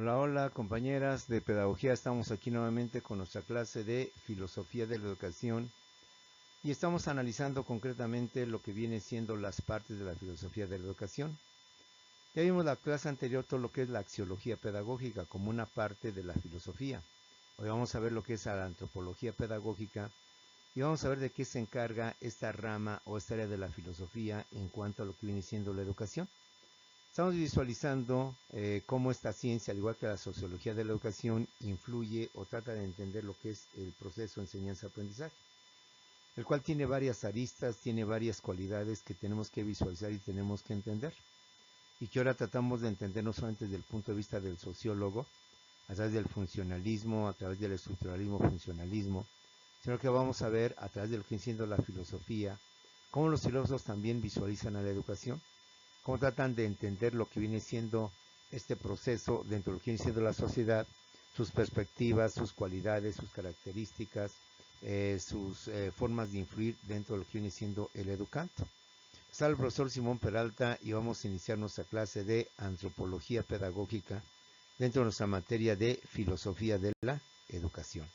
Hola, hola compañeras de pedagogía, estamos aquí nuevamente con nuestra clase de filosofía de la educación y estamos analizando concretamente lo que viene siendo las partes de la filosofía de la educación. Ya vimos la clase anterior todo lo que es la axiología pedagógica como una parte de la filosofía. Hoy vamos a ver lo que es la antropología pedagógica y vamos a ver de qué se encarga esta rama o esta área de la filosofía en cuanto a lo que viene siendo la educación. Estamos visualizando cómo esta ciencia, al igual que la sociología de la educación, influye o trata de entender lo que es el proceso de enseñanza-aprendizaje, el cual tiene varias aristas, tiene varias cualidades que tenemos que visualizar y tenemos que entender, y que ahora tratamos de entender no solamente desde el punto de vista del sociólogo, a través del funcionalismo, a través del estructuralismo, funcionalismo, sino que vamos a ver a través de lo que viene siendo la filosofía, cómo los filósofos también visualizan a la educación, cómo tratan de entender lo que viene siendo este proceso dentro de lo que viene siendo la sociedad, sus perspectivas, sus cualidades, sus características, sus formas de influir dentro de lo que viene siendo el educando. Está el profesor Simón Peralta y vamos a iniciar nuestra clase de antropología pedagógica dentro de nuestra materia de filosofía de la educación.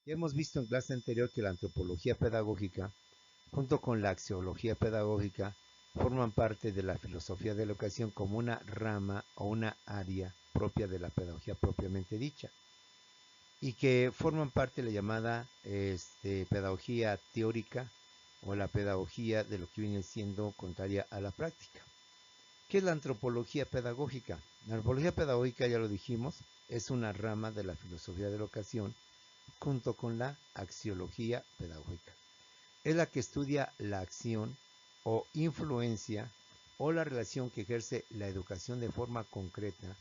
Ya hemos visto en clase anterior que la antropología pedagógica, junto con la axiología pedagógica, forman parte de la filosofía de la educación como una rama o una área propia de la pedagogía propiamente dicha, y que forman parte de la llamada pedagogía teórica o la pedagogía de lo que viene siendo contraria a la práctica. ¿Qué es la antropología pedagógica? La antropología pedagógica, ya lo dijimos, es una rama de la filosofía de la educación junto con la axiología pedagógica. Es la que estudia la acción o influencia o la relación que ejerce la educación de forma concreta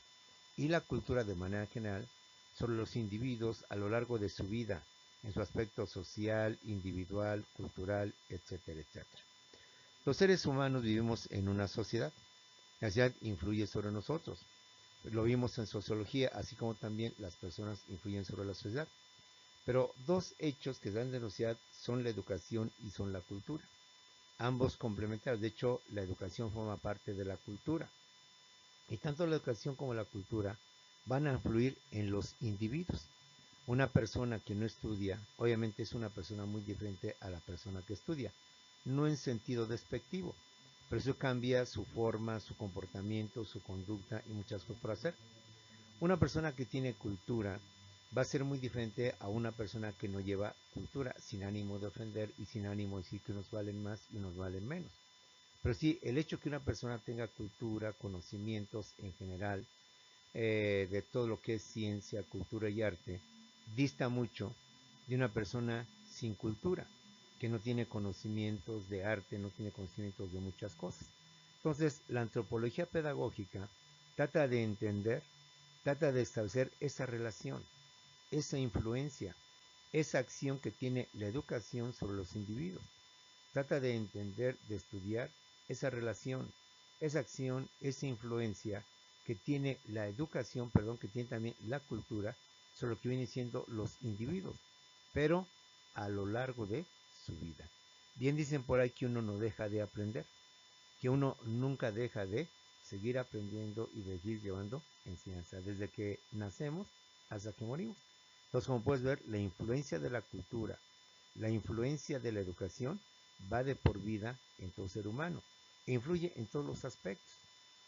y la cultura de manera general sobre los individuos a lo largo de su vida, en su aspecto social, individual, cultural, etcétera, etcétera. Los seres humanos vivimos en una sociedad. La sociedad influye sobre nosotros. Lo vimos en sociología, así como también las personas influyen sobre la sociedad. Pero dos hechos que dan de la sociedad son la educación y son la cultura. Ambos complementarios. De hecho, la educación forma parte de la cultura. Y tanto la educación como la cultura van a influir en los individuos. Una persona que no estudia, obviamente es una persona muy diferente a la persona que estudia. No en sentido despectivo, pero eso cambia su forma, su comportamiento, su conducta y muchas cosas por hacer. Una persona que tiene cultura va a ser muy diferente a una persona que no lleva cultura, sin ánimo de ofender y sin ánimo de decir que unos valen más y unos valen menos. Pero sí, el hecho que una persona tenga cultura, conocimientos en general, de todo lo que es ciencia, cultura y arte, dista mucho de una persona sin cultura, que no tiene conocimientos de arte, no tiene conocimientos de muchas cosas. Entonces, la antropología pedagógica trata de entender, trata de establecer esa relación, esa influencia, esa acción que tiene la educación sobre los individuos. Trata de entender, de estudiar esa relación, esa acción, esa influencia que tiene la educación, perdón, que tiene también la cultura sobre lo que vienen siendo los individuos, pero a lo largo de su vida. Bien dicen por ahí que uno no deja de aprender, que uno nunca deja de seguir aprendiendo y de seguir llevando enseñanza, desde que nacemos hasta que morimos. Entonces, como puedes ver, la influencia de la cultura, la influencia de la educación va de por vida en todo ser humano e influye en todos los aspectos.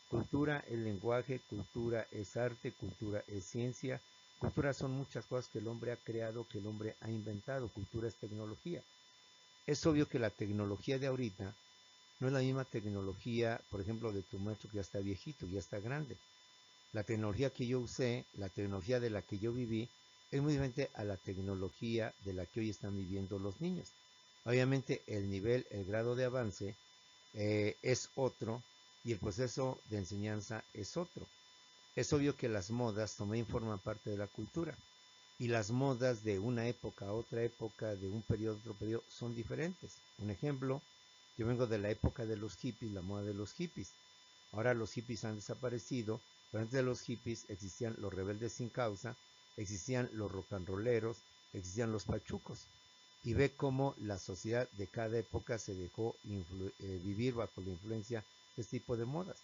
Cultura es lenguaje, cultura es arte, cultura es ciencia, cultura son muchas cosas que el hombre ha creado, que el hombre ha inventado, cultura es tecnología. Es obvio que la tecnología de ahorita no es la misma tecnología, por ejemplo, de tu maestro que ya está viejito, ya está grande. La tecnología que yo usé, la tecnología de la que yo viví, es muy diferente a la tecnología de la que hoy están viviendo los niños. Obviamente el nivel, el grado de avance es otro y el proceso de enseñanza es otro. Es obvio que las modas también forman parte de la cultura y las modas de una época a otra época, de un periodo a otro periodo, son diferentes. Un ejemplo, yo vengo de la época de los hippies, la moda de los hippies. Ahora los hippies han desaparecido, pero antes de los hippies existían los rebeldes sin causa, existían los rock and rolleros, existían los pachucos. Y ve cómo la sociedad de cada época se dejó vivir bajo la influencia de este tipo de modas.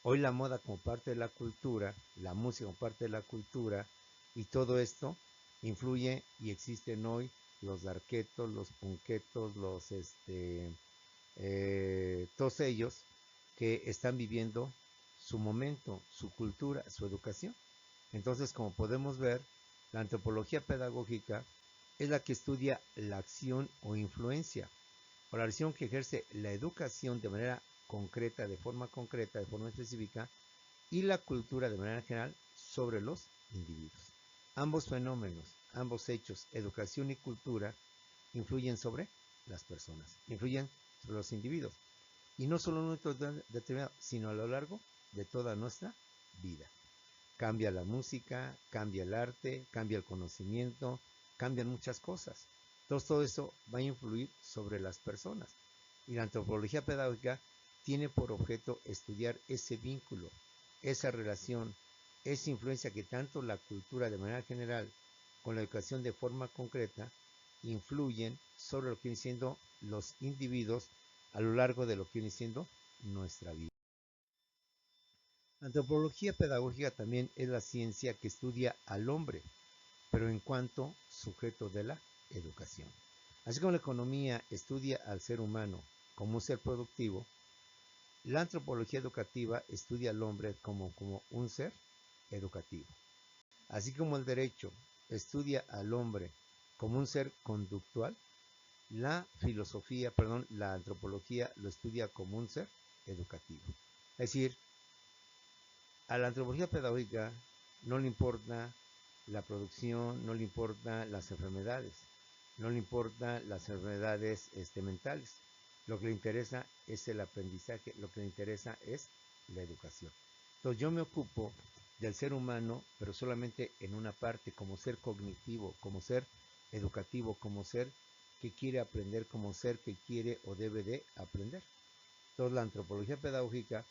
Hoy la moda como parte de la cultura, la música como parte de la cultura, y todo esto influye y existen hoy los darketos, los punketos, todos ellos que están viviendo su momento, su cultura, su educación. Entonces, como podemos ver, la antropología pedagógica es la que estudia la acción o influencia, o la acción que ejerce la educación de manera concreta, de forma específica, y la cultura de manera general sobre los individuos. Ambos fenómenos, ambos hechos, educación y cultura, influyen sobre las personas, influyen sobre los individuos. Y no solo en un momento determinado, sino a lo largo de toda nuestra vida. Cambia la música, cambia el arte, cambia el conocimiento, cambian muchas cosas. Entonces todo eso va a influir sobre las personas. Y la antropología pedagógica tiene por objeto estudiar ese vínculo, esa relación, esa influencia que tanto la cultura de manera general con la educación de forma concreta influyen sobre lo que vienen siendo los individuos a lo largo de lo que viene siendo nuestra vida. La antropología pedagógica también es la ciencia que estudia al hombre, pero en cuanto sujeto de la educación. Así como la economía estudia al ser humano como un ser productivo, la antropología educativa estudia al hombre como un ser educativo. Así como el derecho estudia al hombre como un ser conductual, la antropología lo estudia como un ser educativo. Es decir, a la antropología pedagógica no le importa la producción, no le importan las enfermedades, no le importan las enfermedades mentales. Lo que le interesa es el aprendizaje, lo que le interesa es la educación. Entonces yo me ocupo del ser humano, pero solamente en una parte, como ser cognitivo, como ser educativo, como ser que quiere aprender, como ser que quiere o debe de aprender. Entonces la antropología pedagógica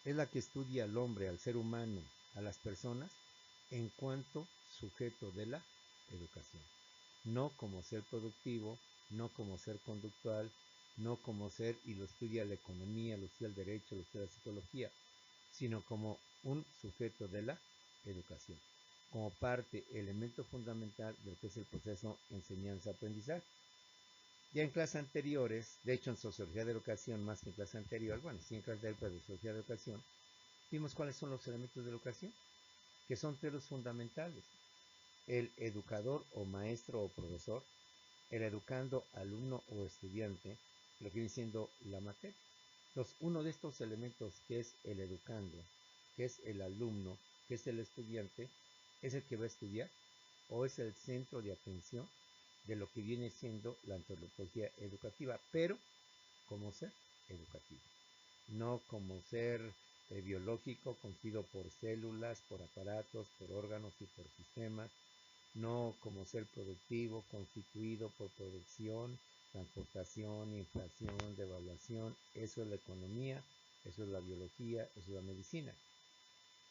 es la que estudia al hombre, al ser humano, a las personas, en cuanto sujeto de la educación. No como ser productivo, no como ser conductual, no como ser, y lo estudia la economía, lo estudia el derecho, lo estudia la psicología, sino como un sujeto de la educación, como parte, elemento fundamental de lo que es el proceso enseñanza-aprendizaje. Ya en clases anteriores, de hecho en Sociología de Educación, más que en clase anterior, bueno, sí en clase de Sociología de Educación, vimos cuáles son los elementos de educación, que son tres los fundamentales. El educador o maestro o profesor, el educando, alumno o estudiante, lo que viene siendo la materia. Entonces, uno de estos elementos que es el educando, que es el alumno, que es el estudiante, es el que va a estudiar o es el centro de atención de lo que viene siendo la antropología educativa, pero como ser educativo, no como ser biológico constituido por células, por aparatos, por órganos y por sistemas, no como ser productivo constituido por producción, transportación, inflación, devaluación. Eso es la economía, eso es la biología, eso es la medicina.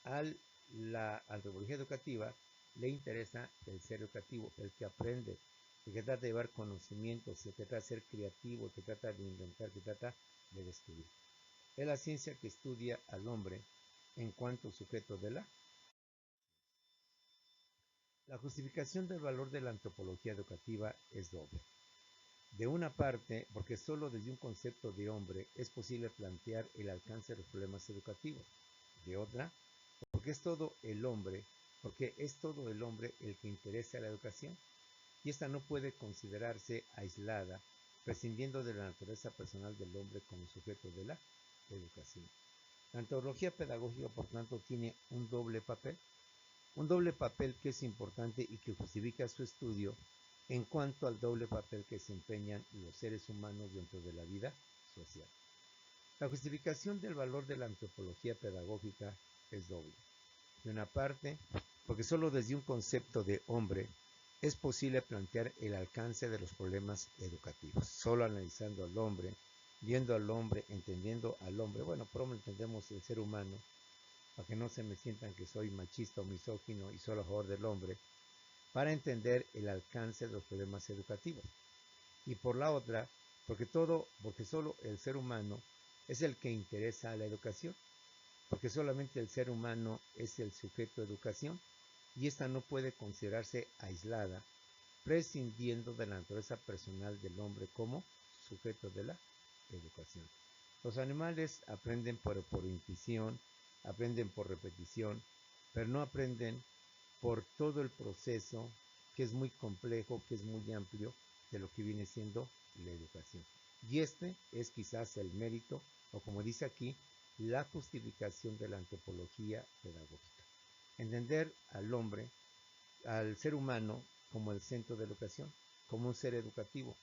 A la antropología educativa le interesa el ser educativo, el que aprende, el que trata de llevar conocimientos, el que trata de ser creativo, el que trata de inventar, el que trata de descubrir. Es la ciencia que estudia al hombre en cuanto sujeto de la. La justificación del valor de la antropología educativa es doble. De una parte, porque solo desde un concepto de hombre es posible plantear el alcance de los problemas educativos. De otra, porque es todo el hombre el que interesa la educación, y esta no puede considerarse aislada, prescindiendo de la naturaleza personal del hombre como sujeto de la educación. La antropología pedagógica, por tanto, tiene un doble papel que es importante y que justifica su estudio en cuanto al doble papel que desempeñan los seres humanos dentro de la vida social. La justificación del valor de la antropología pedagógica es doble. De una parte, porque solo desde un concepto de hombre es posible plantear el alcance de los problemas educativos. Solo analizando al hombre, viendo al hombre, entendiendo al hombre. Bueno, por hombre entendemos el ser humano, para que no se me sientan que soy machista o misógino y solo a favor del hombre, para entender el alcance de los problemas educativos. Y por la otra, porque solo el ser humano es el que interesa a la educación. porque solamente el ser humano es el sujeto de educación y esta no puede considerarse aislada, prescindiendo de la naturaleza personal del hombre como sujeto de la educación. Los animales aprenden por intuición, aprenden por repetición, pero no aprenden por todo el proceso que es muy complejo, que es muy amplio de lo que viene siendo la educación. Y este es quizás el mérito, o como dice aquí, la justificación de la antropología pedagógica. Entender al hombre, al ser humano, como el centro de la educación, como un ser educativo,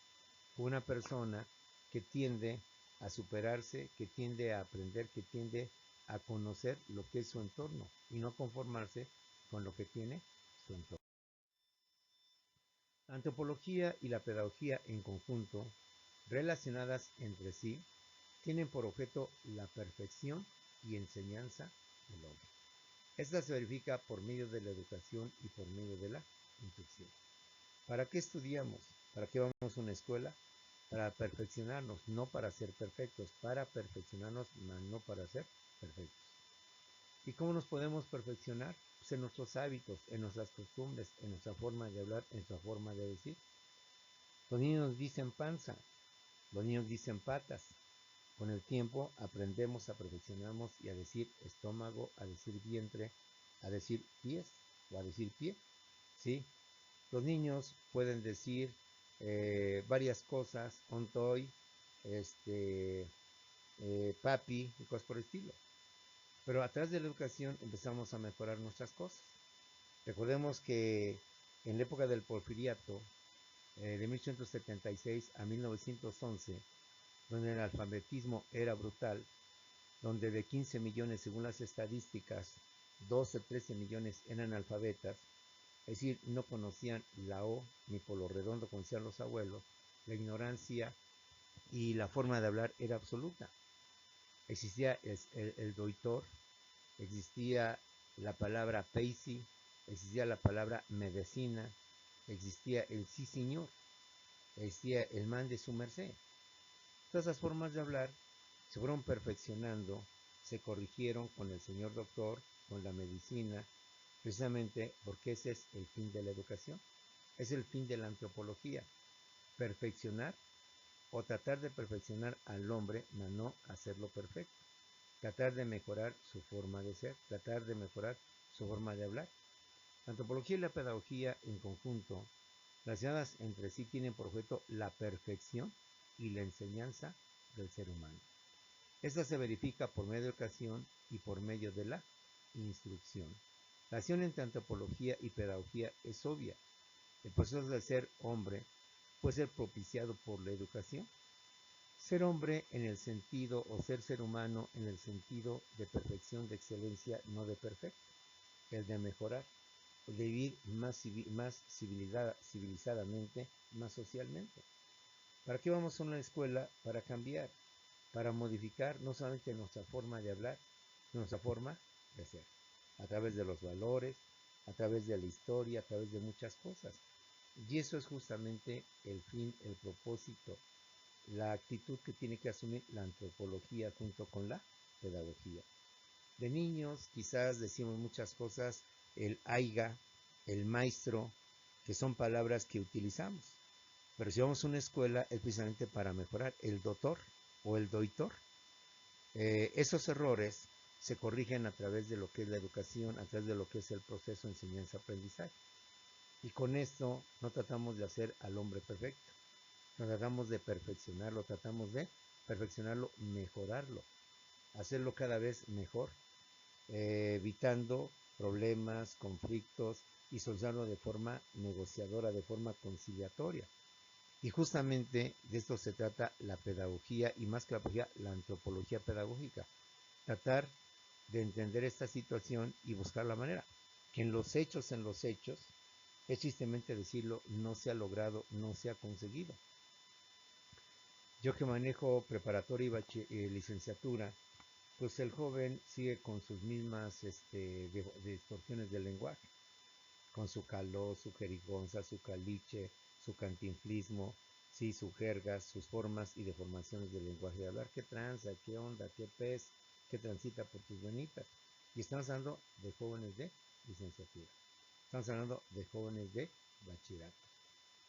como una persona que tiende a superarse, que tiende a aprender, que tiende a conocer lo que es su entorno y no conformarse con lo que tiene su entorno. La antropología y la pedagogía en conjunto, relacionadas entre sí, tienen por objeto la perfección y enseñanza del hombre. Esta se verifica por medio de la educación y por medio de la instrucción. ¿Para qué estudiamos? ¿Para qué vamos a una escuela? Para perfeccionarnos, no para ser perfectos, para perfeccionarnos, no para ser perfectos. ¿Y cómo nos podemos perfeccionar? Pues en nuestros hábitos, en nuestras costumbres, en nuestra forma de hablar, en nuestra forma de decir. Los niños dicen panza, los niños dicen patas. Con el tiempo aprendemos a perfeccionarnos y a decir estómago, a decir vientre, a decir pies o a decir pie. ¿Sí? Los niños pueden decir varias cosas, ontoy, papi y cosas por el estilo. Pero a través de la educación empezamos a mejorar nuestras cosas. Recordemos que en la época del Porfiriato, de 1876 a 1911, donde el alfabetismo era brutal, donde de 15 millones, según las estadísticas, 12, 13 millones eran analfabetas, es decir, no conocían la O ni por lo redondo conocían los abuelos, la ignorancia y la forma de hablar era absoluta. Existía el doitor, existía la palabra peisi, existía la palabra medicina, existía el sí señor, existía el man de su merced. Todas esas formas de hablar se fueron perfeccionando, se corrigieron con el señor doctor, con la medicina, precisamente porque ese es el fin de la educación, es el fin de la antropología, perfeccionar o tratar de perfeccionar al hombre, mas no hacerlo perfecto, tratar de mejorar su forma de ser, tratar de mejorar su forma de hablar. La antropología y la pedagogía en conjunto, relacionadas entre sí, tienen por objeto la perfección y la enseñanza del ser humano. Esta se verifica por medio de educación y por medio de la instrucción. La acción entre antropología y pedagogía es obvia. El proceso de ser hombre puede ser propiciado por la educación. Ser hombre en el sentido, o ser humano en el sentido de perfección, de excelencia, no de perfecto, el de mejorar, el de vivir más civilizadamente, más socialmente. ¿Para qué vamos a una escuela? Para cambiar, para modificar no solamente nuestra forma de hablar, sino nuestra forma de ser, a través de los valores, a través de la historia, a través de muchas cosas. Y eso es justamente el fin, el propósito, la actitud que tiene que asumir la antropología junto con la pedagogía. De niños quizás decimos muchas cosas, el aiga, el maestro, que son palabras que utilizamos. Pero si vamos a una escuela es precisamente para mejorar el doctor o el doitor. Esos errores se corrigen a través de lo que es la educación, a través de lo que es el proceso de enseñanza-aprendizaje. Y con esto no tratamos de hacer al hombre perfecto, no tratamos de perfeccionarlo, mejorarlo, hacerlo cada vez mejor, evitando problemas, conflictos y solucionarlo de forma negociadora, de forma conciliatoria. Y justamente de esto se trata la pedagogía y más que la pedagogía, la antropología pedagógica. Tratar de entender esta situación y buscar la manera. Que en los hechos, es tristemente decirlo, no se ha logrado, no se ha conseguido. Yo que manejo preparatoria y licenciatura, pues el joven sigue con sus mismas distorsiones del lenguaje, con su caló, su jerigonza, su caliche, su cantinflismo, sí, su jerga, sus formas y deformaciones del lenguaje de hablar. ¿Qué tranza? ¿Qué onda? ¿Qué pez? que transita por tus venitas. Y estamos hablando de jóvenes de licenciatura. Estamos hablando de jóvenes de bachillerato.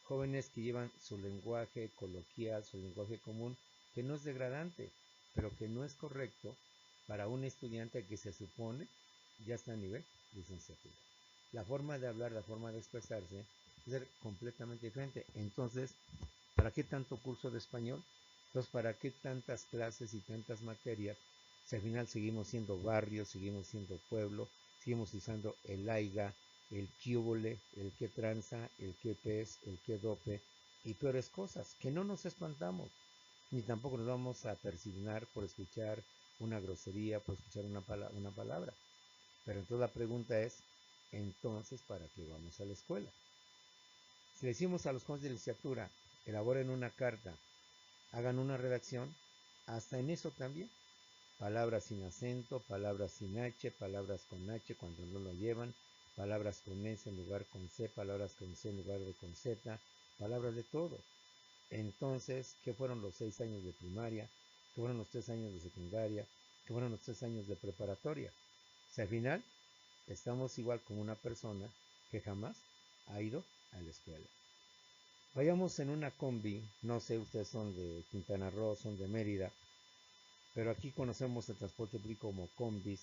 Jóvenes que llevan su lenguaje coloquial, su lenguaje común, que no es degradante, pero que no es correcto para un estudiante que se supone ya está a nivel licenciatura. La forma de hablar, la forma de expresarse, es ser completamente diferente. Entonces, ¿para qué tanto curso de español? Entonces, ¿para qué tantas clases y tantas materias? Si al final seguimos siendo barrio, seguimos siendo pueblo, seguimos usando el aiga, el cúbole, el que tranza, el que pez, el que dope y peores cosas, que no nos espantamos, ni tampoco nos vamos a persignar por escuchar una grosería, por escuchar una palabra. Pero entonces la pregunta es, entonces, ¿para qué vamos a la escuela? Si le decimos a los jóvenes de licenciatura, elaboren una carta, hagan una redacción, hasta en eso también. Palabras sin acento, palabras sin H, palabras con H cuando no lo llevan, palabras con S en lugar con C, palabras con C en lugar de con Z, palabras de todo. Entonces, ¿qué fueron los 6 años de primaria? ¿Qué fueron los 3 años de secundaria? ¿Qué fueron los 3 años de preparatoria? O sea, al final, estamos igual como una persona que jamás ha ido a la escuela. Vayamos en una combi, no sé, ustedes son de Quintana Roo, son de Mérida, pero aquí conocemos el transporte público como combis,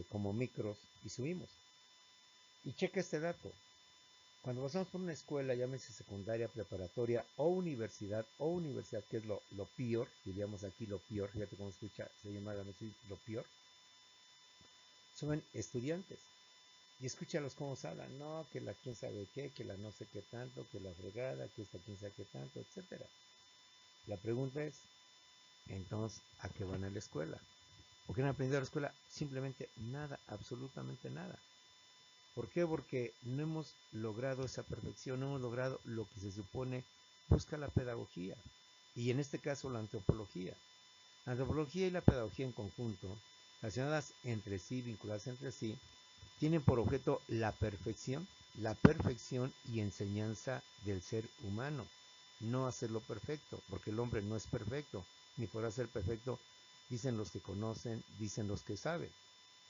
como micros, y subimos. Y checa este dato. Cuando pasamos por una escuela, llámese secundaria, preparatoria o universidad, que es lo peor, diríamos aquí lo peor, fíjate cómo escucha, se llama lo peor, suben estudiantes. Y escúchalos cómo hablan, no, que la quién sabe qué, que la no sé qué tanto, que la fregada, que esta quién sabe qué tanto, etcétera. La pregunta es, entonces, ¿a qué van a la escuela? ¿Por qué no han aprendido a la escuela? Simplemente nada, absolutamente nada. ¿Por qué? Porque no hemos logrado esa perfección, no hemos logrado lo que se supone busca la pedagogía. Y en este caso la antropología. La antropología y la pedagogía en conjunto, relacionadas entre sí, vinculadas entre sí, tienen por objeto la perfección y enseñanza del ser humano, no hacerlo perfecto, porque el hombre no es perfecto, ni podrá ser perfecto, dicen los que conocen, dicen los que saben.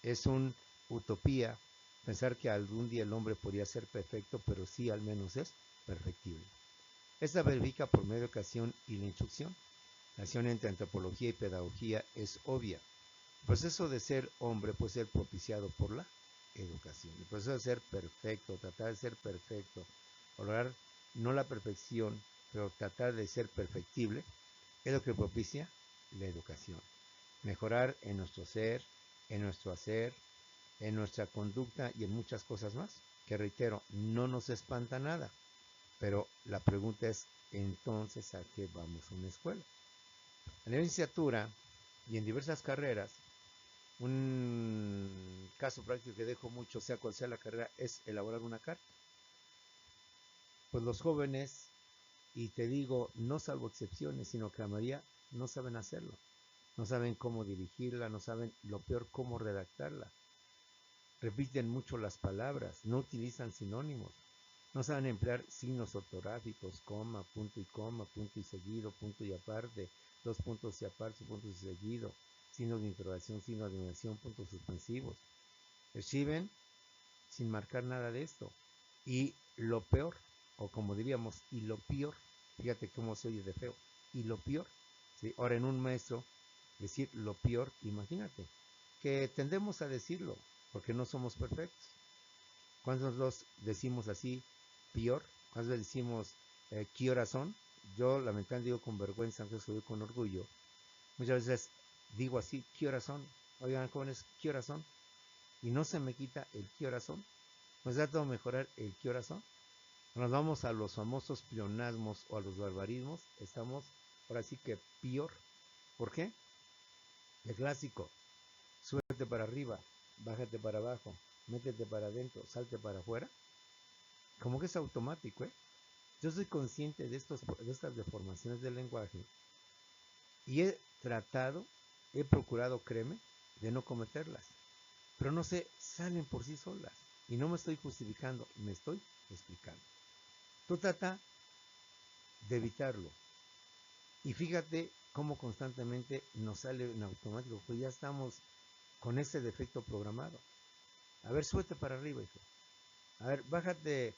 Es una utopía pensar que algún día el hombre podría ser perfecto, pero sí al menos es perfectible. Esta verifica por medio de educación y la instrucción. La relación entre antropología y pedagogía es obvia. El proceso de ser hombre puede ser propiciado por la educación. El proceso de ser perfecto, tratar de ser perfecto, lograr no la perfección, pero tratar de ser perfectible, es lo que propicia la educación. Mejorar en nuestro ser, en nuestro hacer, en nuestra conducta y en muchas cosas más, que reitero, no nos espanta nada. Pero la pregunta es, entonces, ¿a qué vamos a una escuela? En la licenciatura y en diversas carreras, un caso práctico que dejo mucho, sea cual sea la carrera, es elaborar una carta. Pues los jóvenes, y te digo, no salvo excepciones, sino que la mayoría no saben hacerlo. No saben cómo dirigirla, no saben lo peor cómo redactarla. Repiten mucho las palabras, no utilizan sinónimos, no saben emplear signos ortográficos, coma, punto y seguido, punto y aparte, dos puntos y aparte, puntos y seguido, signos de interrogación, signos de admiración, puntos suspensivos. Escriben sin marcar nada de esto. Y lo peor, o como diríamos, y lo peor, fíjate cómo se oye de feo, y lo peor, ¿sí? Ahora en un maestro, decir lo peor, imagínate, que tendemos a decirlo, porque no somos perfectos. ¿Cuántos los decimos así, peor? ¿Cuántas veces decimos, qué horas son? Yo lamentablemente digo con vergüenza, aunque soy con orgullo. Muchas veces digo así, ¿qué horas son? Oigan, jóvenes, ¿qué horas son? Y no se me quita el qué horas son. Nos trato de mejorar el qué horas son. Nos vamos a los famosos pleonasmos o a los barbarismos. Estamos ahora sí que peor. ¿Por qué? El clásico. Súbete para arriba, bájate para abajo, métete para adentro, salte para afuera. Como que es automático, ¿eh? Yo soy consciente de estas deformaciones del lenguaje y he procurado, créeme, de no cometerlas. Pero no sé, salen por sí solas. Y no me estoy justificando, me estoy explicando. Tú trata de evitarlo. Y fíjate cómo constantemente nos sale en automático, pues ya estamos con ese defecto programado. A ver, súbete para arriba, hijo. A ver, bájate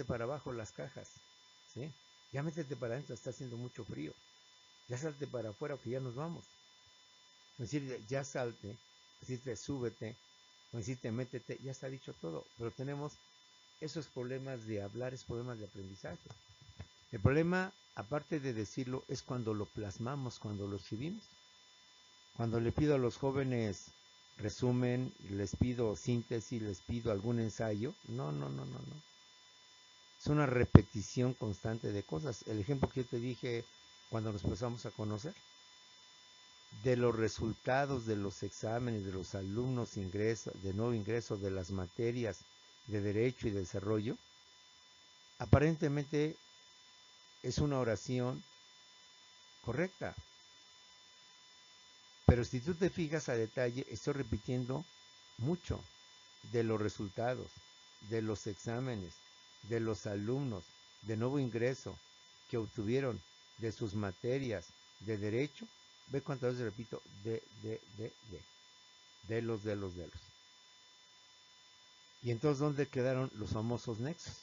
para abajo las cajas, ¿sí? Ya métete para adentro, está haciendo mucho frío. Ya salte para afuera, que ya nos vamos. Decirte, ya salte, decirte, súbete, decirte, métete, ya está dicho todo. Pero tenemos esos problemas de hablar, esos problemas de aprendizaje. El problema, aparte de decirlo, es cuando lo plasmamos, cuando lo escribimos. Cuando le pido a los jóvenes resumen, les pido síntesis, les pido algún ensayo, no. Es una repetición constante de cosas. El ejemplo que yo te dije cuando nos empezamos a conocer, de los resultados de los exámenes de los alumnos de nuevo ingreso de las materias de derecho y desarrollo, aparentemente es una oración correcta. Pero si tú te fijas a detalle, estoy repitiendo mucho de los resultados, de los exámenes, de los alumnos de nuevo ingreso que obtuvieron de sus materias de derecho. Ve cuántas veces repito de los. Y entonces, ¿dónde quedaron los famosos nexos?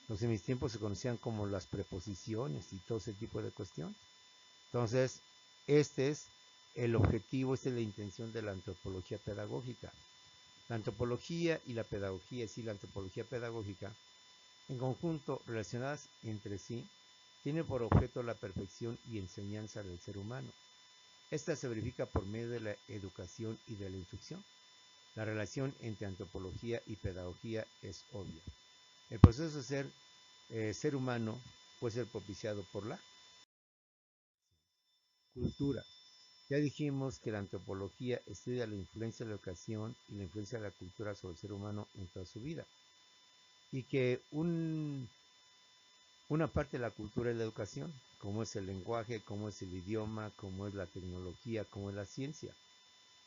Los en mis tiempos se conocían como las preposiciones y todo ese tipo de cuestiones. Entonces, este es el objetivo, esta es la intención de la antropología pedagógica. La antropología y la pedagogía, es decir, la antropología pedagógica, en conjunto, relacionadas entre sí, tiene por objeto la perfección y enseñanza del ser humano. Esta se verifica por medio de la educación y de la instrucción. La relación entre antropología y pedagogía es obvia. El proceso de ser humano puede ser propiciado por la cultura. Ya dijimos que la antropología estudia la influencia de la educación y la influencia de la cultura sobre el ser humano en toda su vida. Y que una parte de la cultura es la educación, como es el lenguaje, como es el idioma, como es la tecnología, como es la ciencia.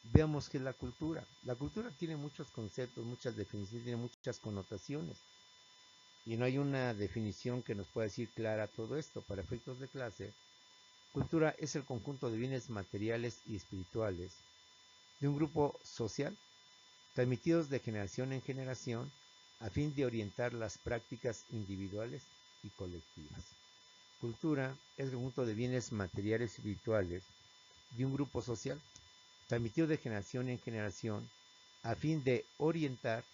Veamos qué es la cultura. La cultura tiene muchos conceptos, muchas definiciones, tiene muchas connotaciones. Y no hay una definición que nos pueda decir clara todo esto. Para efectos de clase, cultura es el conjunto de bienes materiales y espirituales de un grupo social, transmitidos de generación en generación, a fin de orientar las prácticas individuales y colectivas. Cultura es el conjunto de bienes materiales y espirituales de un grupo social, transmitido de generación en generación, a fin de orientar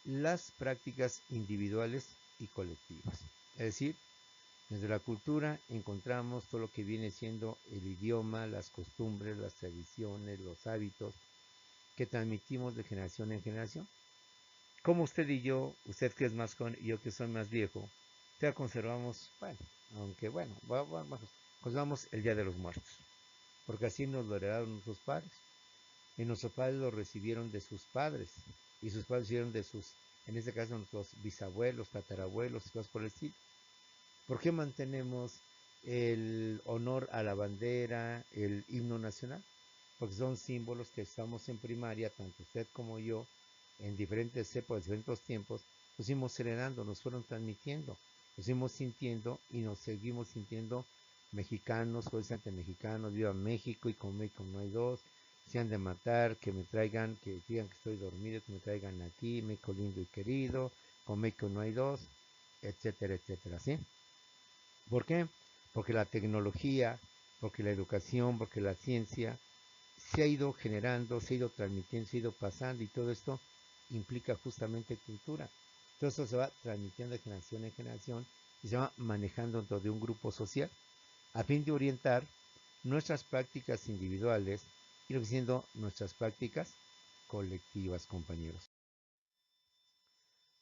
las prácticas individuales y colectivas. Es decir, desde la cultura encontramos todo lo que viene siendo el idioma, las costumbres, las tradiciones, los hábitos que transmitimos de generación en generación. Como usted y yo, usted que es más joven y yo que soy más viejo, ya conservamos, conservamos el Día de los Muertos, porque así nos lo heredaron nuestros padres. Y nuestros padres lo recibieron de sus padres, y sus padres recibieron de en este caso, nuestros bisabuelos, tatarabuelos y cosas por el estilo. ¿Por qué mantenemos el honor a la bandera, el himno nacional? Porque son símbolos que estamos en primaria, tanto usted como yo, en diferentes épocas, diferentes tiempos, nos fuimos heredando, nos fueron transmitiendo, nos fuimos sintiendo y nos seguimos sintiendo mexicanos, fuertemente mexicanos, viva México y con México no hay dos, si han de matar, que me traigan, que digan que estoy dormido, que me traigan aquí, México lindo y querido, con México no hay dos, etcétera, etcétera, ¿sí? ¿Por qué? Porque la tecnología, porque la educación, porque la ciencia se ha ido generando, se ha ido transmitiendo, se ha ido pasando y todo esto implica justamente cultura. Todo esto se va transmitiendo de generación en generación y se va manejando dentro de un grupo social a fin de orientar nuestras prácticas individuales y lo que siendo nuestras prácticas colectivas, compañeros.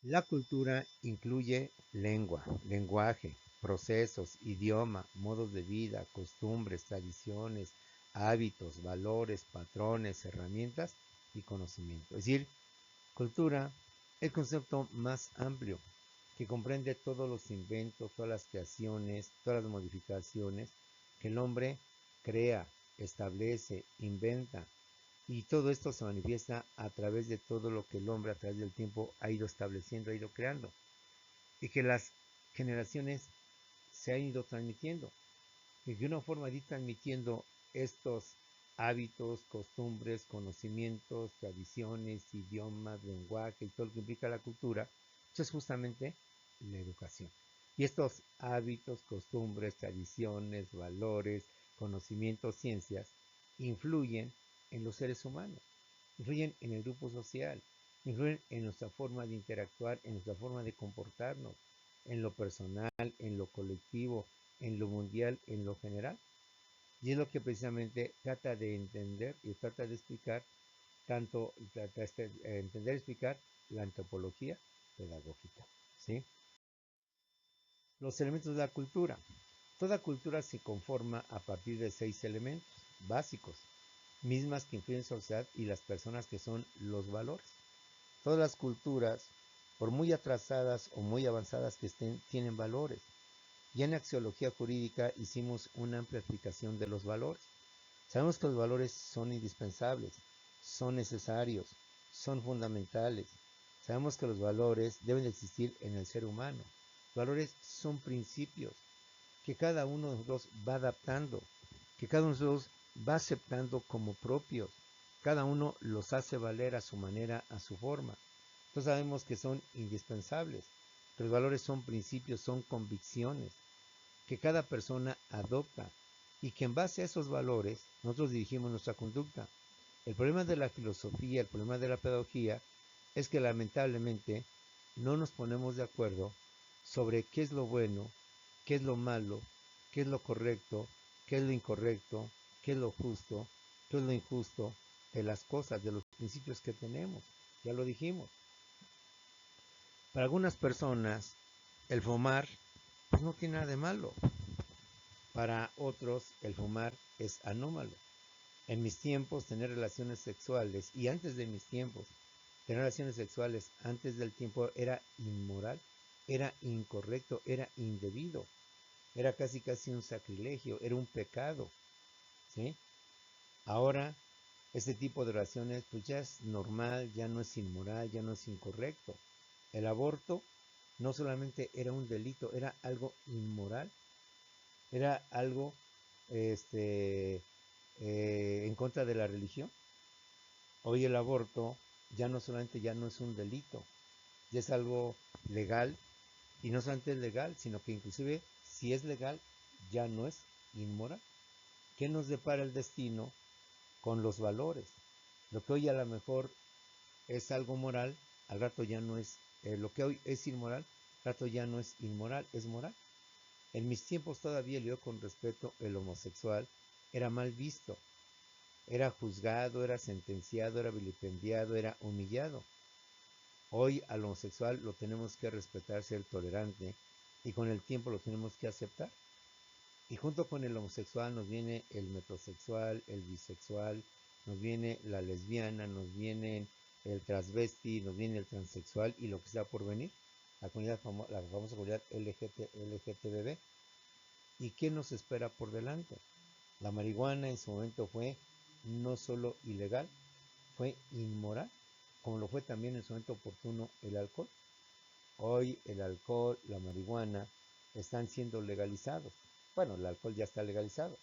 La cultura incluye lengua, lenguaje, procesos, idioma, modos de vida, costumbres, tradiciones, hábitos, valores, patrones, herramientas y conocimiento. Es decir, cultura es el concepto más amplio que comprende todos los inventos, todas las creaciones, todas las modificaciones que el hombre crea, establece, inventa. Y todo esto se manifiesta a través de todo lo que el hombre a través del tiempo ha ido estableciendo, ha ido creando. Y que las generaciones se han ido transmitiendo. y de una forma de ir transmitiendo estos hábitos, costumbres, conocimientos, tradiciones, idiomas, lenguaje y todo lo que implica la cultura, eso es justamente la educación. Y estos hábitos, costumbres, tradiciones, valores, conocimientos, ciencias, influyen en los seres humanos, influyen en el grupo social, influyen en nuestra forma de interactuar, en nuestra forma de comportarnos, en lo personal, en lo colectivo, en lo mundial, en lo general. Y es lo que precisamente trata de entender y trata de explicar, trata de entender y explicar la antropología pedagógica. ¿Sí? Los elementos de la cultura. Toda cultura se conforma a partir de 6 elementos básicos, mismas que influyen en la sociedad y las personas, que son los valores. Todas las culturas, por muy atrasadas o muy avanzadas que estén, tienen valores. Ya en axiología jurídica hicimos una amplia explicación de los valores. Sabemos que los valores son indispensables, son necesarios, son fundamentales. Sabemos que los valores deben de existir en el ser humano. Los valores son principios que cada uno de nosotros va adaptando, que cada uno de nosotros va aceptando como propios. Cada uno los hace valer a su manera, a su forma. Entonces sabemos que son indispensables, que los valores son principios, son convicciones que cada persona adopta y que en base a esos valores nosotros dirigimos nuestra conducta. El problema de la filosofía, el problema de la pedagogía es que lamentablemente no nos ponemos de acuerdo sobre qué es lo bueno, qué es lo malo, qué es lo correcto, qué es lo incorrecto, qué es lo justo, qué es lo injusto de las cosas, de los principios que tenemos. Ya lo dijimos. Para algunas personas el fumar pues no tiene nada de malo. Para otros el fumar es anómalo. En mis tiempos tener relaciones sexuales, y antes de mis tiempos tener relaciones sexuales antes del tiempo, era inmoral, era incorrecto, era indebido, era casi un sacrilegio, era un pecado, ¿sí? Ahora este tipo de relaciones pues ya es normal, ya no es inmoral, ya no es incorrecto. El aborto no solamente era un delito, era algo inmoral, era algo en contra de la religión. Hoy el aborto ya no solamente ya no es un delito, ya es algo legal, y no solamente es legal, sino que inclusive si es legal ya no es inmoral. ¿Qué nos depara el destino con los valores? Lo que hoy a lo mejor es algo moral, al rato ya no es, lo que hoy es inmoral, al rato ya no es inmoral, es moral. En mis tiempos todavía, yo con respeto, el homosexual era mal visto, era juzgado, era sentenciado, era vilipendiado, era humillado. Hoy al homosexual lo tenemos que respetar, ser tolerante, y con el tiempo lo tenemos que aceptar. Y junto con el homosexual nos viene el metrosexual, el bisexual, nos viene la lesbiana, nos viene el transvesti, nos viene el transexual y lo que está por venir, la la famosa comunidad LGTB. ¿Y qué nos espera por delante? La marihuana en su momento fue no solo ilegal, fue inmoral, como lo fue también en su momento oportuno el alcohol. Hoy el alcohol, la marihuana están siendo legalizados. Bueno, el alcohol ya está legalizado.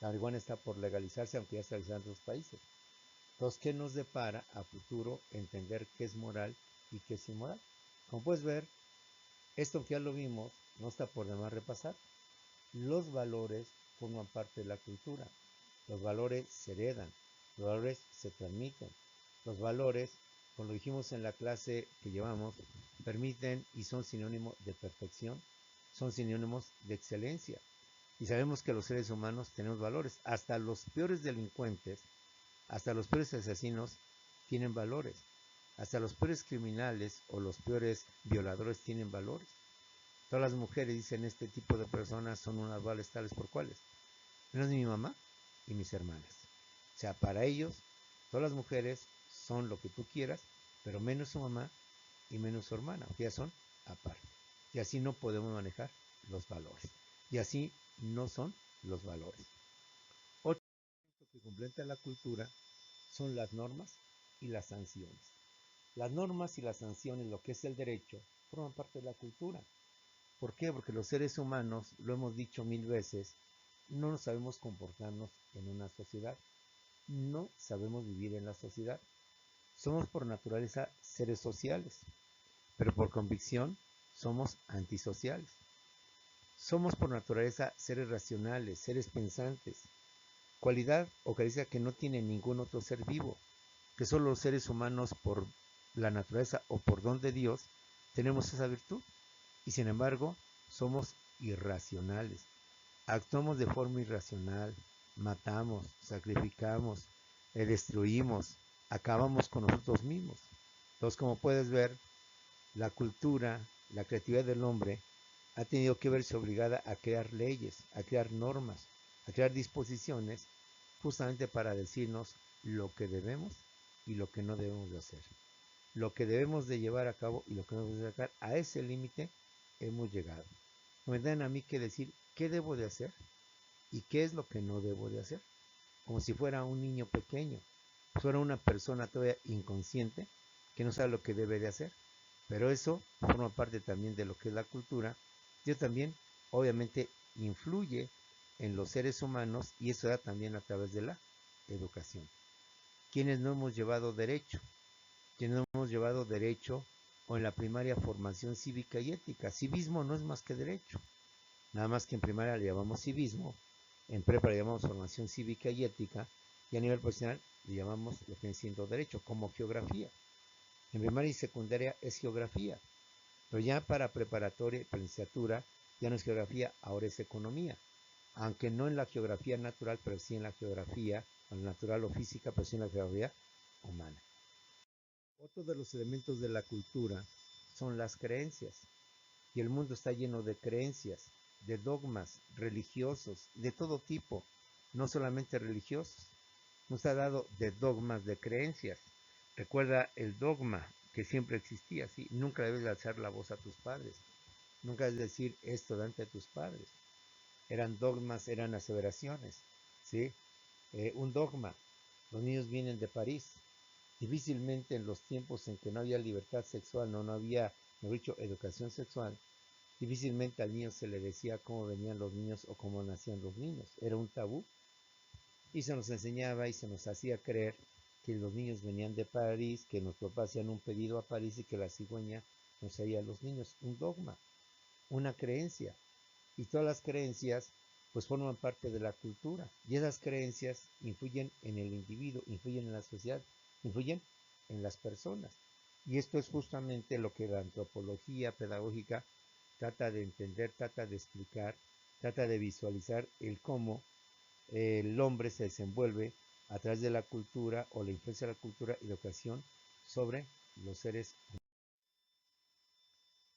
La marihuana está por legalizarse, aunque ya está legalizada en otros países. Entonces, ¿qué nos depara a futuro entender qué es moral y qué es inmoral? Como puedes ver, esto que ya lo vimos, no está por demás repasar. Los valores forman parte de la cultura. Los valores se heredan, los valores se transmiten. Los valores, como lo dijimos en la clase que llevamos, permiten y son sinónimos de perfección, son sinónimos de excelencia. Y sabemos que los seres humanos tenemos valores. Hasta los peores delincuentes, hasta los peores asesinos tienen valores. Hasta los peores criminales o los peores violadores tienen valores. Todas las mujeres dicen este tipo de personas son unas vales tales por cuales. Menos mi mamá y mis hermanas. O sea, para ellos, todas las mujeres son lo que tú quieras, pero menos su mamá y menos su hermana, que ya son aparte. Y así no podemos manejar los valores. Y así no son los valores. Otro elemento que completa la cultura son las normas y las sanciones. Las normas y las sanciones, lo que es el derecho, forman parte de la cultura. ¿Por qué? Porque los seres humanos, lo hemos dicho mil veces, no sabemos comportarnos en una sociedad, no sabemos vivir en la sociedad. Somos por naturaleza seres sociales, pero por convicción somos antisociales. Somos por naturaleza seres racionales, seres pensantes, cualidad o característica que no tiene ningún otro ser vivo, que solo los seres humanos por la naturaleza o por don de Dios tenemos esa virtud, y sin embargo somos irracionales, actuamos de forma irracional, matamos, sacrificamos, destruimos, acabamos con nosotros mismos. Entonces, como puedes ver, la cultura, la creatividad del hombre ha tenido que verse obligada a crear leyes, a crear normas, a crear disposiciones, justamente para decirnos lo que debemos y lo que no debemos de hacer. Lo que debemos de llevar a cabo y lo que no debemos de sacar, a ese límite hemos llegado. Me dan a mí que decir qué debo de hacer y qué es lo que no debo de hacer. Como si fuera un niño pequeño, fuera una persona todavía inconsciente que no sabe lo que debe de hacer. Pero eso forma parte también de lo que es la cultura. Y también, obviamente, influye en los seres humanos y eso da también a través de la educación. Quienes no hemos llevado derecho, quienes no hemos llevado derecho o en la primaria formación cívica y ética. Civismo no es más que derecho, nada más que en primaria le llamamos civismo, en prepa le llamamos formación cívica y ética, y a nivel profesional le llamamos lo que viene siendo derecho, como geografía. En primaria y secundaria es geografía, pero ya para preparatoria y licenciatura ya no es geografía, ahora es economía. Aunque no en la geografía natural, pero sí en la geografía natural o física, pero sí en la geografía humana. Otro de los elementos de la cultura son las creencias. Y el mundo está lleno de creencias, de dogmas religiosos, de todo tipo, no solamente religiosos. Nos ha dado de dogmas de creencias. Recuerda el dogma que siempre existía, ¿sí? Nunca debes alzar la voz a tus padres. Nunca debes decir esto delante de tus padres. Eran dogmas, eran aseveraciones, ¿sí? Un dogma. Los niños vienen de París. Difícilmente en los tiempos en que no había libertad sexual, no había, mejor dicho, educación sexual, difícilmente al niño se le decía cómo venían los niños o cómo nacían los niños. Era un tabú. Y se nos enseñaba y se nos hacía creer que los niños venían de París, que nuestros papás hacían un pedido a París y que la cigüeña nos traía a los niños. Un dogma, una creencia. Y todas las creencias pues forman parte de la cultura. Y esas creencias influyen en el individuo, influyen en la sociedad, influyen en las personas. Y esto es justamente lo que la antropología pedagógica trata de entender, trata de explicar, trata de visualizar el cómo el hombre se desenvuelve a través de la cultura o la influencia de la cultura y la educación sobre los seres humanos.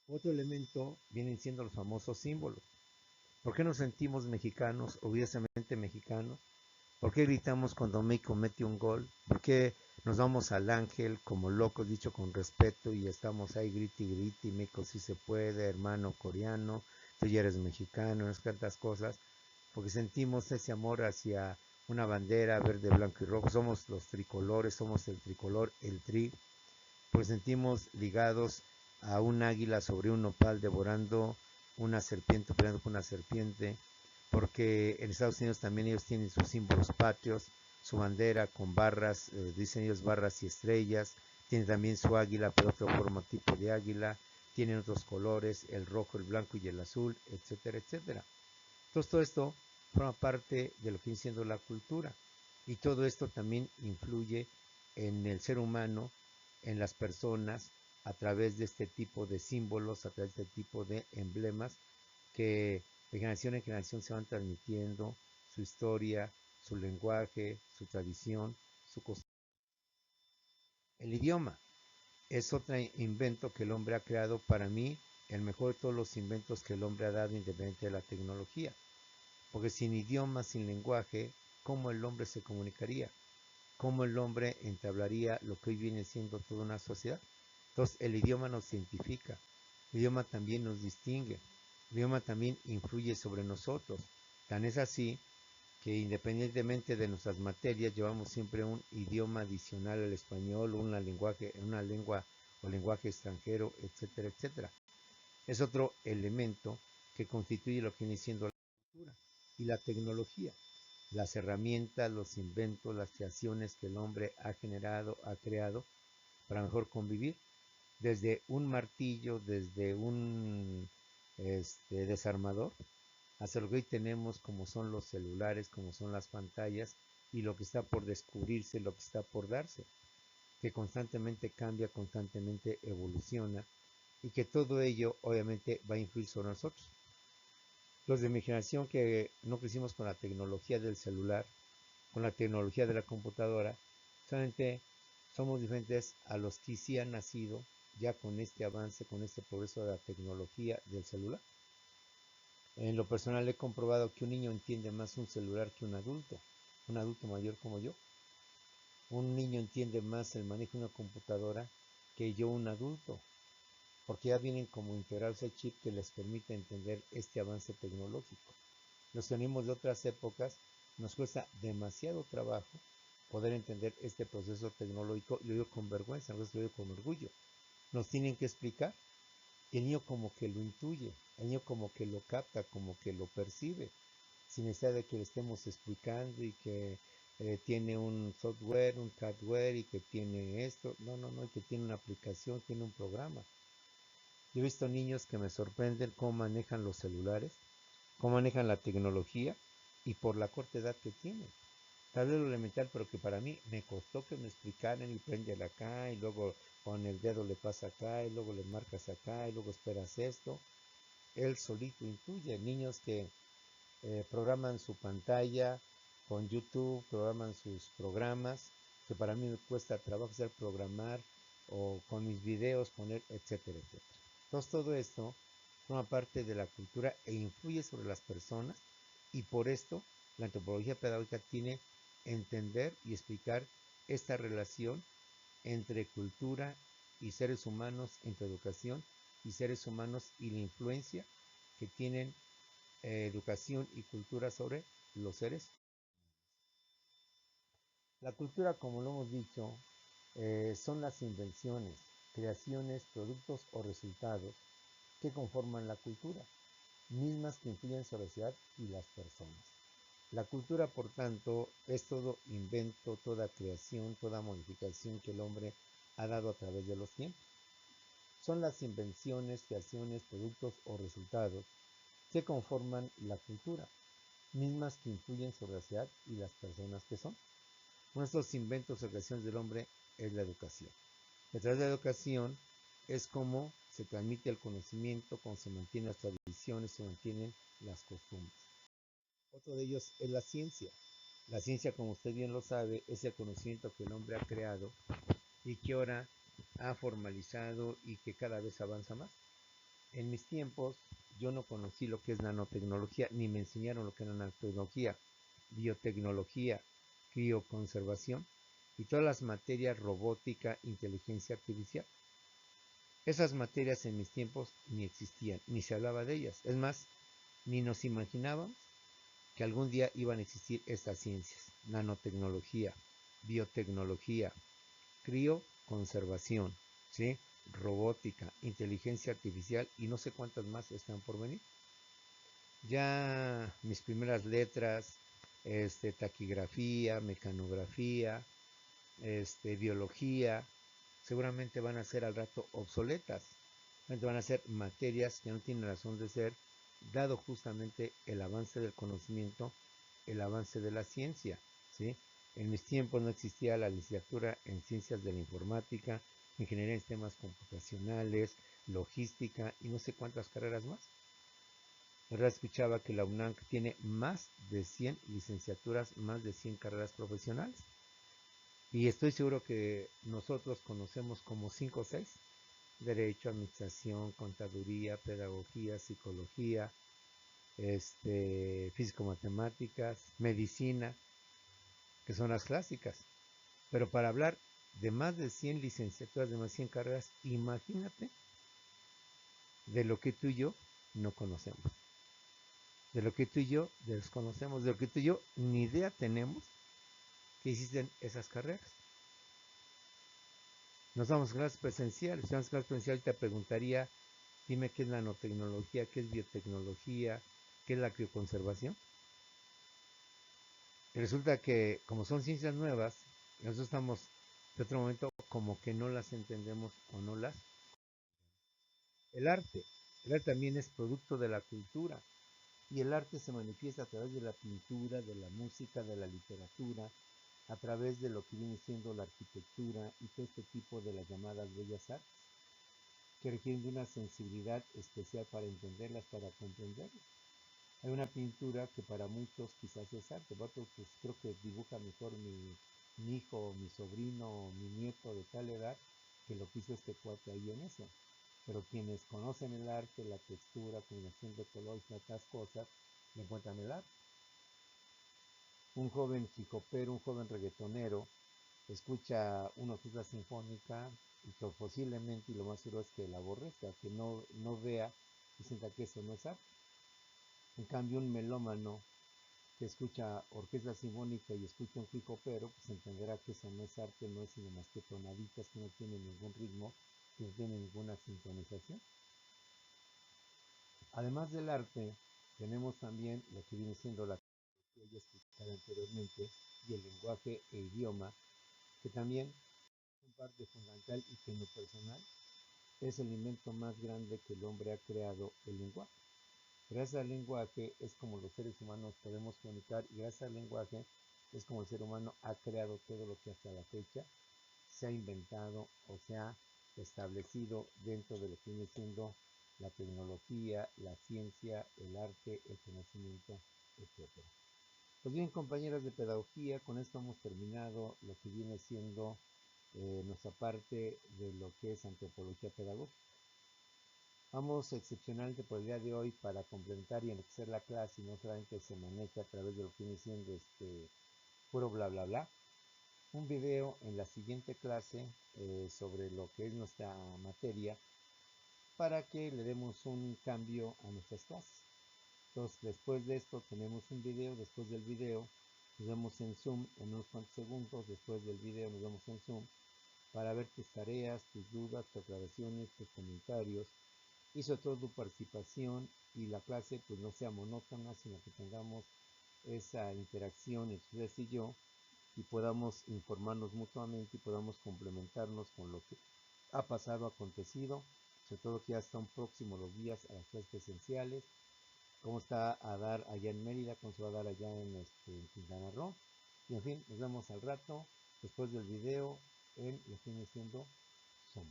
Otro elemento vienen siendo los famosos símbolos. ¿Por qué nos sentimos mexicanos, orgullosamente mexicanos? ¿Por qué gritamos cuando México mete un gol? ¿Por qué nos vamos al ángel como locos, dicho con respeto, y estamos ahí griti, México sí se puede, hermano coreano, tú ya eres mexicano, no tantas cosas? Porque sentimos ese amor hacia una bandera verde, blanco y rojo, somos los tricolores, somos el tricolor, el tri, pues sentimos ligados a un águila sobre un nopal devorando una serpiente, peleando con una serpiente, porque en Estados Unidos también ellos tienen sus símbolos patrios, su bandera con barras, dicen ellos barras y estrellas, tienen también su águila, pero otro forma tipo de águila, tienen otros colores, el rojo, el blanco y el azul, etcétera, etcétera. Entonces todo esto forma parte de lo que viene siendo la cultura y todo esto también influye en el ser humano, en las personas, a través de este tipo de símbolos, a través de este tipo de emblemas que de generación en generación se van transmitiendo su historia, su lenguaje, su tradición, su costumbre. El idioma es otro invento que el hombre ha creado, para mí el mejor de todos los inventos que el hombre ha dado independientemente de la tecnología. Porque sin idioma, sin lenguaje, ¿cómo el hombre se comunicaría? ¿Cómo el hombre entablaría lo que hoy viene siendo toda una sociedad? Entonces, el idioma nos identifica, el idioma también nos distingue, el idioma también influye sobre nosotros. Tan es así que independientemente de nuestras materias, llevamos siempre un idioma adicional al español, una lengua o lenguaje extranjero, etcétera, etcétera. Es otro elemento que constituye lo que viene siendo la cultura. y la tecnología, las herramientas, los inventos, las creaciones que el hombre ha generado, ha creado para mejor convivir, desde un martillo, desde un desarmador, hasta lo que hoy tenemos como son los celulares, como son las pantallas y lo que está por descubrirse, lo que está por darse, que constantemente cambia, constantemente evoluciona y que todo ello obviamente va a influir sobre nosotros. Los de mi generación que no crecimos con la tecnología del celular, con la tecnología de la computadora, solamente somos diferentes a los que sí han nacido ya con este avance, con este progreso de la tecnología del celular. En lo personal he comprobado que un niño entiende más un celular que un adulto mayor como yo. Un niño entiende más el manejo de una computadora que yo, un adulto, porque ya vienen como integrados el chip que les permite entender este avance tecnológico. Los que venimos de otras épocas nos cuesta demasiado trabajo poder entender este proceso tecnológico y lo digo con vergüenza, no lo digo con orgullo. Nos tienen que explicar y el niño como que lo intuye, el niño como que lo capta, como que lo percibe, sin necesidad de que le estemos explicando y que tiene un software, un hardware y que tiene esto, no, y que tiene una aplicación, tiene un programa. Yo he visto niños que me sorprenden cómo manejan los celulares, cómo manejan la tecnología y por la corta edad que tienen. Tal vez lo elemental, pero que para mí me costó que me explicaran y préndele acá y luego con el dedo le pasa acá y luego le marcas acá y luego esperas esto. Él solito intuye. Niños que programan su pantalla con YouTube, programan sus programas, que para mí me cuesta trabajo hacer programar o con mis videos poner, etcétera, etcétera. Entonces todo esto forma parte de la cultura e influye sobre las personas y por esto la antropología pedagógica tiene entender y explicar esta relación entre cultura y seres humanos, entre educación y seres humanos y la influencia que tienen educación y cultura sobre los seres. La cultura, como lo hemos dicho, son las invenciones, creaciones, productos o resultados que conforman la cultura, mismas que influyen sobre la sociedad y las personas. La cultura, por tanto, es todo invento, toda creación, toda modificación que el hombre ha dado a través de los tiempos. Son las invenciones, creaciones, productos o resultados que conforman la cultura, mismas que influyen sobre la sociedad y las personas que son. Uno de estos inventos o creaciones del hombre es la educación. A través de la educación es como se transmite el conocimiento, cómo se mantienen las tradiciones, se mantienen las costumbres. Otro de ellos es la ciencia. La ciencia, como usted bien lo sabe, es el conocimiento que el hombre ha creado y que ahora ha formalizado y que cada vez avanza más. En mis tiempos yo no conocí lo que es nanotecnología, ni me enseñaron lo que es nanotecnología, biotecnología, crioconservación y todas las materias robótica, inteligencia artificial. Esas materias en mis tiempos ni existían, ni se hablaba de ellas. Es más, ni nos imaginábamos que algún día iban a existir estas ciencias, nanotecnología, biotecnología, crioconservación, ¿sí? Robótica, inteligencia artificial y no sé cuántas más están por venir. Ya mis primeras letras, taquigrafía, mecanografía, biología, seguramente van a ser al rato obsoletas. Van a ser materias que no tienen razón de ser, dado justamente el avance del conocimiento, el avance de la ciencia, ¿sí? En mis tiempos no existía la licenciatura en ciencias de la informática, ingeniería en sistemas computacionales, logística y no sé cuántas carreras más. Ahora escuchaba que la UNAM tiene más de 100 licenciaturas, más de 100 carreras profesionales. Y estoy seguro que nosotros conocemos como 5 o 6. Derecho, administración, contaduría, pedagogía, psicología, físico-matemáticas, medicina, que son las clásicas. Pero para hablar de más de 100 licenciaturas, de más de 100 carreras, imagínate de lo que tú y yo no conocemos. De lo que tú y yo desconocemos, de lo que tú y yo ni idea tenemos que existen esas carreras. Nos damos clases presenciales, si damos clases presenciales te preguntaría, dime qué es nanotecnología, qué es biotecnología, qué es la crioconservación. Y resulta que como son ciencias nuevas, nosotros estamos de otro momento como que no las entendemos o no las. El arte. El arte también es producto de la cultura. Y el arte se manifiesta a través de la pintura, de la música, de la literatura, a través de lo que viene siendo la arquitectura y todo este tipo de las llamadas bellas artes, que requieren de una sensibilidad especial para entenderlas, para comprenderlas. Hay una pintura que para muchos quizás es arte, para otros pues creo que dibuja mejor mi hijo, mi sobrino, mi nieto de tal edad, que lo que hizo este cuate ahí en eso. Pero quienes conocen el arte, la textura, combinación de colores y otras cosas, le encuentran el arte. Un joven hijopero, un joven reggaetonero, escucha una orquesta sinfónica y que posiblemente, y lo más seguro es que la aborrezca, que no vea y sienta que eso no es arte. En cambio, un melómano que escucha orquesta sinfónica y escucha un hijopero, pues entenderá que eso no es arte, no es sino más que tonaditas que no tienen ningún ritmo, que no tienen ninguna sincronización. Además del arte, tenemos también lo que viene siendo la que ya explicado anteriormente, y el lenguaje e idioma, que también es parte fundamental y que en lo personal es el invento más grande que el hombre ha creado, el lenguaje. Gracias al lenguaje es como los seres humanos podemos comunicar y gracias al lenguaje es como el ser humano ha creado todo lo que hasta la fecha se ha inventado o se ha establecido dentro de lo que viene siendo la tecnología, la ciencia, el arte, el conocimiento, etcétera. Pues bien, compañeras de pedagogía, con esto hemos terminado lo que viene siendo nuestra parte de lo que es antropología pedagógica. Vamos excepcionalmente por el día de hoy para complementar y enriquecer la clase y no solamente se maneja a través de lo que viene siendo puro bla bla bla. Un video en la siguiente clase sobre lo que es nuestra materia para que le demos un cambio a nuestras clases. Entonces, después de esto tenemos un video, después del video nos vemos en Zoom en unos cuantos segundos, después del video nos vemos en Zoom para ver tus tareas, tus dudas, tus aclaraciones, tus comentarios y sobre todo tu participación y la clase pues no sea monótona, sino que tengamos esa interacción entre ustedes y yo y podamos informarnos mutuamente y podamos complementarnos con lo que ha pasado, acontecido, sobre todo que ya están próximos los días a las clases presenciales, cómo está a dar allá en Mérida, cómo se va a dar allá en Quintana Roo. Y en fin, nos vemos al rato, después del video, en lo que viene siendo Zoom.